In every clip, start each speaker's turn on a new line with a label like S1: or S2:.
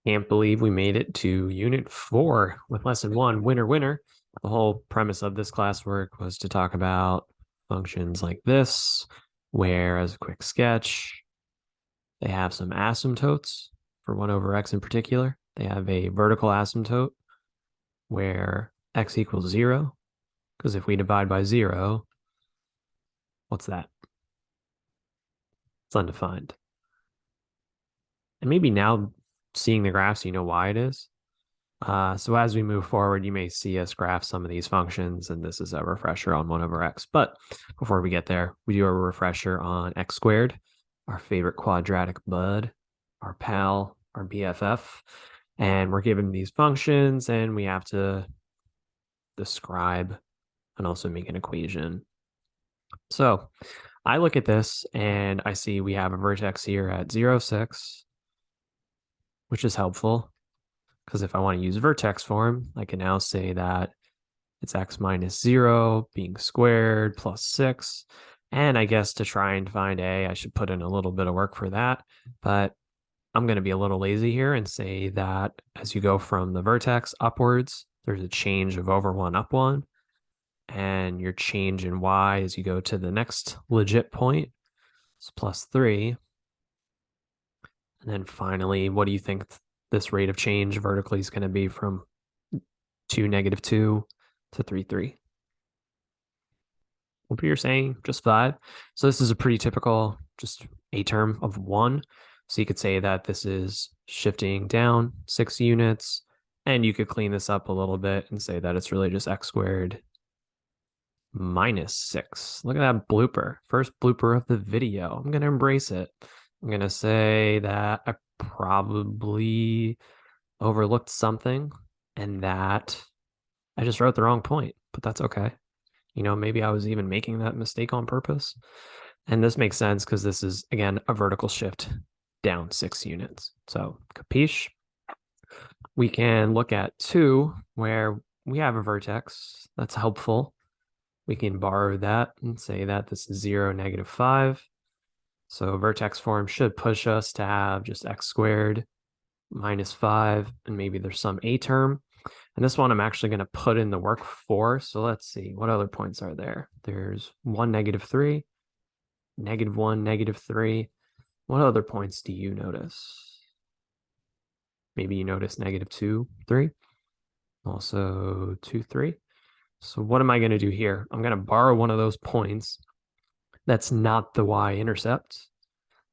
S1: Can't believe we made it to Unit 4 with Lesson 1, Winner, Winner. The whole premise of this classwork was to talk about functions like this, where, as a quick sketch, they have some asymptotes for 1 over x in particular. They have a vertical asymptote where x equals 0, because if we divide by 0, what's that? It's undefined. And maybe now seeing the graphs, you know why it is. So as we move forward, you may see us graph some of these functions, and this is a refresher on 1 over x. But before we get there, we do a refresher on x squared, our favorite quadratic bud, our pal, our BFF. And we're given these functions, and we have to describe and also make an equation. So I look at this, and I see we have a vertex here at 0, 6, which is helpful. Because if I want to use vertex form, I can now say that it's x minus 0 being squared plus 6. And I guess to try and find a, I should put in a little bit of work for that. But I'm going to be a little lazy here and say that as you go from the vertex upwards, there's a change of over 1 up 1. And your change in y as you go to the next legit point is plus 3. And then finally, what do you think this rate of change vertically is going to be from 2, -2 to 3, 3? What you're saying, just 5. So this is a pretty typical, just a term of 1. So you could say that this is shifting down 6 units, and you could clean this up a little bit and say that it's really just x squared minus 6. Look at that blooper. First blooper of the video. I'm going to embrace it. I'm going to say that I probably overlooked something and that I just wrote the wrong point, but that's okay. You know, maybe I was even making that mistake on purpose. And this makes sense because this is, again, a vertical shift down 6 units. So, capiche? We can look at 2, where we have a vertex. That's helpful. We can borrow that and say that this is 0, -5. So vertex form should push us to have just x squared minus 5, and maybe there's some a term. And this one I'm actually going to put in the work for. So let's see, what other points are there? There's 1, -3, -1, -3. What other points do you notice? Maybe you notice -2, 3. Also 2, 3. So what am I going to do here? I'm going to borrow one of those points. That's not the y-intercept.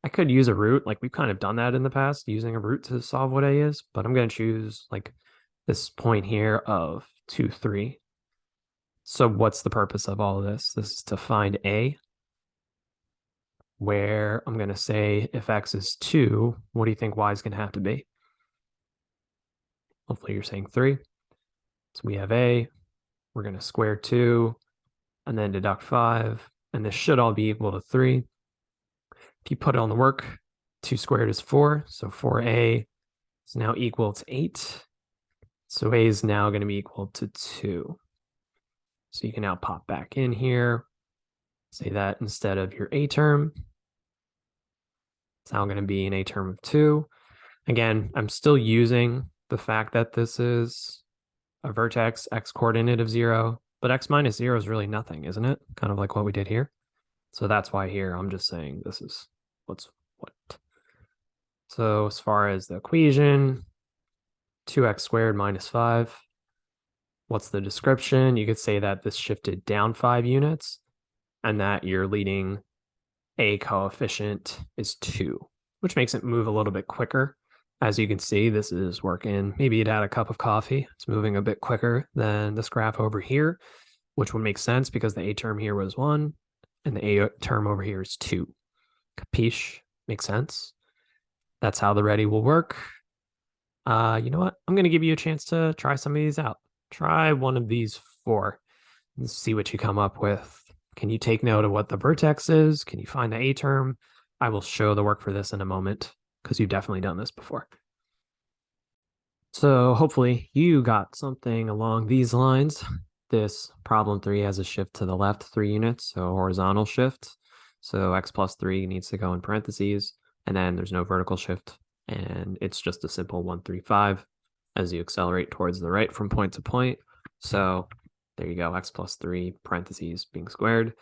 S1: I could use a root, like we've kind of done that in the past, using a root to solve what a is, but I'm going to choose like this point here of 2, 3. So what's the purpose of all of this? This is to find a, where I'm going to say if x is 2, what do you think y is going to have to be? Hopefully you're saying 3. So we have a, we're going to square 2, and then deduct 5, and this should all be equal to 3. If you put it on the work, 2 squared is 4, so 4a is now equal to 8. So a is now going to be equal to 2. So you can now pop back in here, say that instead of your a term, it's now going to be an a term of 2. Again, I'm still using the fact that this is a vertex x coordinate of 0, but x minus 0 is really nothing, isn't it? Kind of like what we did here. So that's why here I'm just saying this is what's what. So as far as the equation, 2x squared minus 5. What's the description? You could say that this shifted down 5 units and that your leading a coefficient is 2, which makes it move a little bit quicker. As you can see, this is working. Maybe you'd add a cup of coffee. It's moving a bit quicker than this graph over here, which would make sense because the a term here was 1 and the a term over here is 2. Capiche? Makes sense. That's how the ready will work. You know what? I'm going to give you a chance to try some of these out. Try one of these 4 and see what you come up with. Can you take note of what the vertex is? Can you find the a term? I will show the work for this in a moment because you've definitely done this before. So hopefully you got something along these lines. This problem 3 has a shift to the left 3 units, so horizontal shift. So x plus 3 needs to go in parentheses, and then there's no vertical shift and it's just a simple 135 as you accelerate towards the right from point to point. So there you go, x plus 3 parentheses being squared.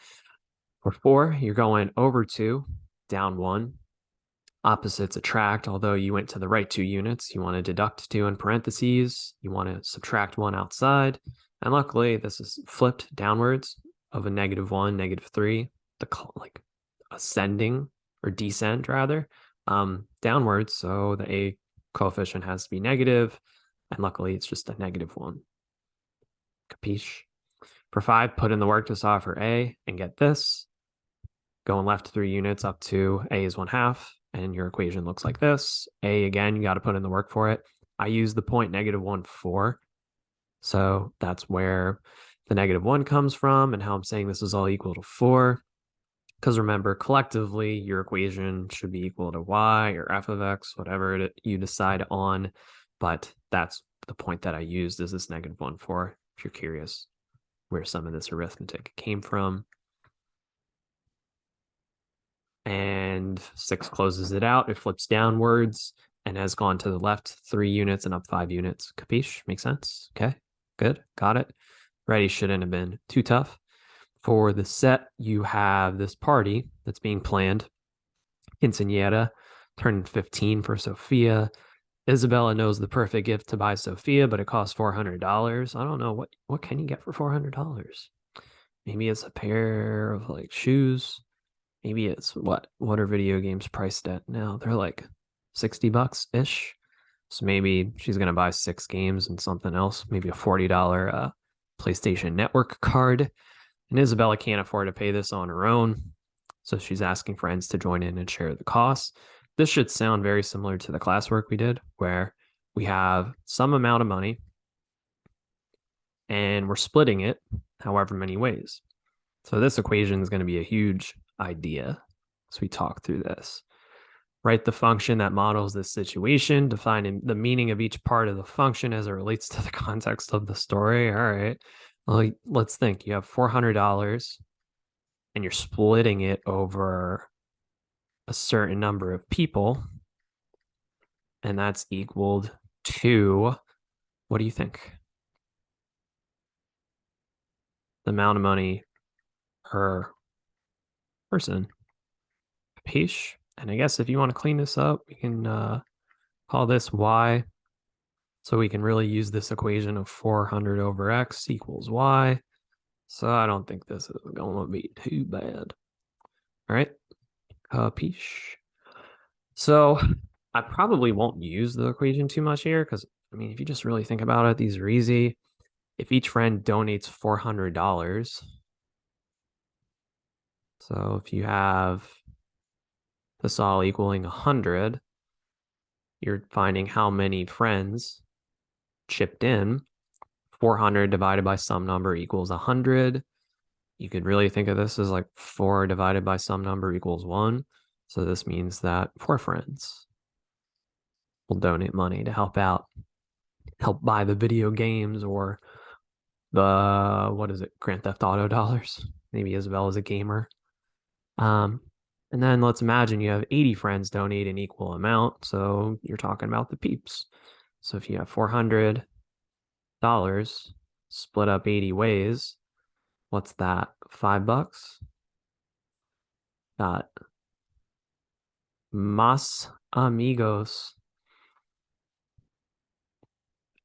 S1: For 4, you're going over 2, down 1. Opposites attract. Although you went to the right 2 units, you want to deduct 2 in parentheses. You want to subtract 1 outside. And luckily, this is flipped downwards of a -1, -3, the like ascending or descent rather, downwards. So the a coefficient has to be negative, and luckily it's just a -1. Capiche? For 5, put in the work to solve for a and get this. Going left 3 units up to a is 1/2, and your equation looks like this. A, again, you got to put in the work for it. I use the point -1, 4. So that's where the -1 comes from and how I'm saying this is all equal to 4. Because remember, collectively, your equation should be equal to y or f of x, whatever you decide on. But that's the point that I used is this -1, 4, if you're curious where some of this arithmetic came from. And 6 closes it out. It flips downwards and has gone to the left 3 units and up 5 units. Capiche? Make sense? Okay, good. Got it. Ready shouldn't have been too tough. For the set, you have this party that's being planned. Quinceañera, turning 15 for Sophia. Isabella knows the perfect gift to buy Sophia, but it costs $400. I don't know. What can you get for $400? Maybe it's a pair of like shoes. Maybe it's what are video games priced at now? They're like $60-ish. So maybe she's gonna buy 6 games and something else, maybe a $40 PlayStation Network card. And Isabella can't afford to pay this on her own, so she's asking friends to join in and share the costs. This should sound very similar to the classwork we did, where we have some amount of money and we're splitting it however many ways. So this equation is going to be a huge idea as we talk through this. Write the function that models this situation, defining the meaning of each part of the function as it relates to the context of the story. All right. Well, let's think. You have $400 and you're splitting it over a certain number of people, and that's equaled to, what do you think? The amount of money per person. Capiche? And I guess if you want to clean this up, we can call this y. So we can really use this equation of 400 over x equals y. So I don't think this is going to be too bad. All right, capiche? So I probably won't use the equation too much here because, I mean, if you just really think about it, these are easy. If each friend donates $400, so if you have this all equaling 100, you're finding how many friends chipped in. 400 divided by some number equals 100. You could really think of this as like 4 divided by some number equals 1. So this means that 4 friends will donate money to help buy the video games or the, what is it, Grand Theft Auto dollars. Maybe Isabella's a gamer. And then let's imagine you have 80 friends donate an equal amount. So you're talking about the peeps. So if you have $400 split up 80 ways, what's that? $5? Got más amigos.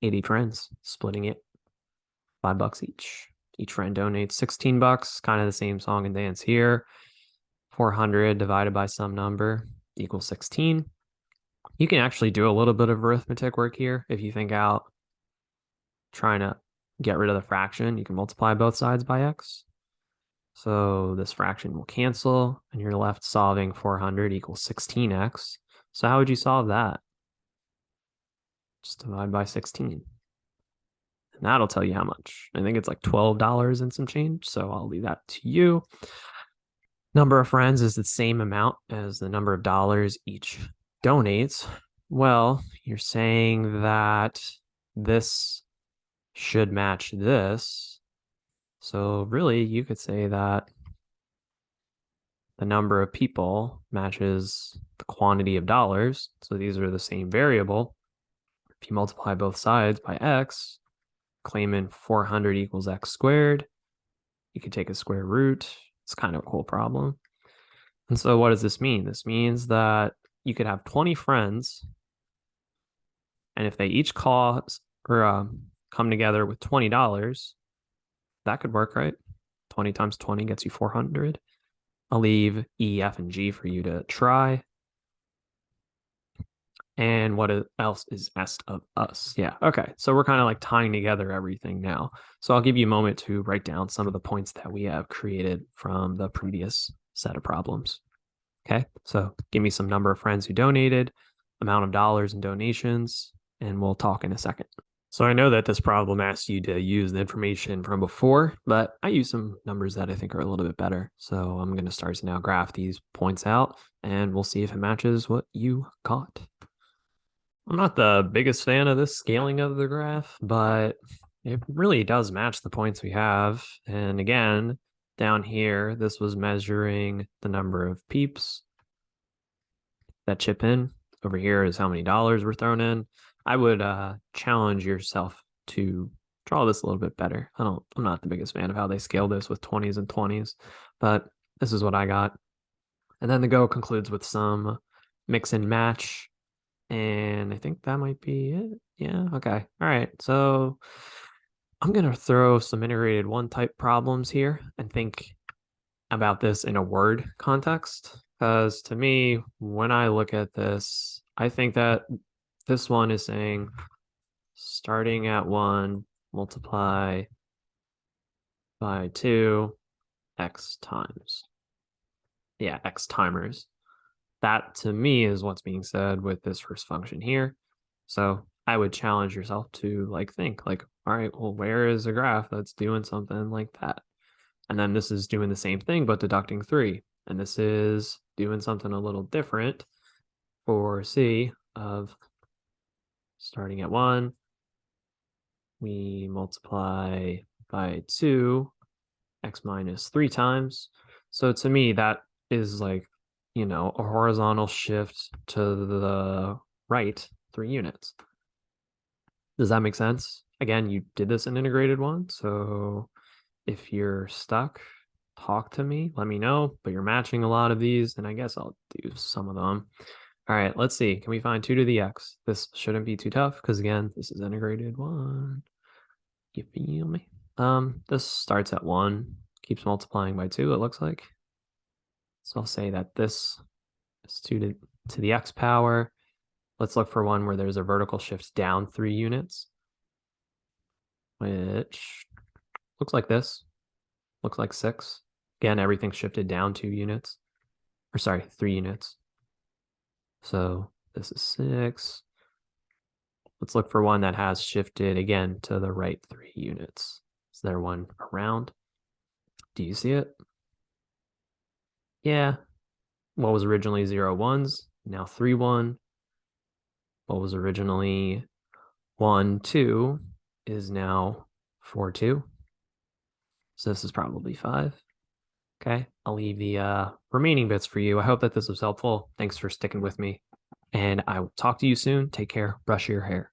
S1: 80 friends splitting it. $5 each. Each friend donates $16. Kind of the same song and dance here. 400 divided by some number equals 16. You can actually do a little bit of arithmetic work here. If you think out trying to get rid of the fraction, you can multiply both sides by x. So this fraction will cancel, and you're left solving 400 equals 16x. So how would you solve that? Just divide by 16. And that'll tell you how much. I think it's like $12 and some change, so I'll leave that to you. Number of friends is the same amount as the number of dollars each donates. Well, you're saying that this should match this. So really, you could say that the number of people matches the quantity of dollars. So these are the same variable. If you multiply both sides by x, claiming 400 equals x squared, you could take a square root. It's kind of a cool problem. And so what does this mean? This means that you could have 20 friends, and if they each cause or come together with $20, that could work, right? 20 times 20 gets you 400. I'll leave E, F, and G for you to try. And what else is asked of us? Yeah, okay. So we're kind of like tying together everything now. So I'll give you a moment to write down some of the points that we have created from the previous set of problems. Okay, so give me some number of friends who donated, amount of dollars in donations, and we'll talk in a second. So I know that this problem asks you to use the information from before, but I use some numbers that I think are a little bit better. So I'm going to start to now graph these points out, and we'll see if it matches what you got. I'm not the biggest fan of this scaling of the graph, but it really does match the points we have. And again, down here, this was measuring the number of peeps that chip in. Over here is how many dollars were thrown in. I would challenge yourself to draw this a little bit better. I'm not the biggest fan of how they scale this with 20s and 20s, but this is what I got. And then the go concludes with some mix and match. And I think that might be it. Yeah, okay. All right. So I'm going to throw some integrated one type problems here and think about this in a word context. Because to me, when I look at this, I think that this one is saying starting at 1, multiply by 2, x times. Yeah, x timers. That to me is what's being said with this first function here. So I would challenge yourself to like think like, all right, well, where is a graph that's doing something like that? And then this is doing the same thing, but deducting 3. And this is doing something a little different for C of starting at 1, we multiply by 2, x minus 3 times. So to me, that is like, a horizontal shift to the right 3 units. Does that make sense? Again, you did this in integrated one, so if you're stuck, talk to me, let me know, but you're matching a lot of these, and I guess I'll do some of them. All right, let's see. Can we find 2 to the x? This shouldn't be too tough because, again, this is integrated one. You feel me? This starts at 1, keeps multiplying by 2, it looks like. So I'll say that this is 2 to the x power. Let's look for one where there's a vertical shift down 3 units, which looks like this. Looks like 6. Again, everything shifted down 2 units. Or sorry, 3 units. So this is 6. Let's look for one that has shifted again to the right 3 units. Is there one around? Do you see it? Yeah. What was originally 0, 1s, now 3, 1. What was originally 1, 2 is now 4, 2. So this is probably 5. Okay, I'll leave the remaining bits for you. I hope that this was helpful. Thanks for sticking with me. And I will talk to you soon. Take care. Brush your hair.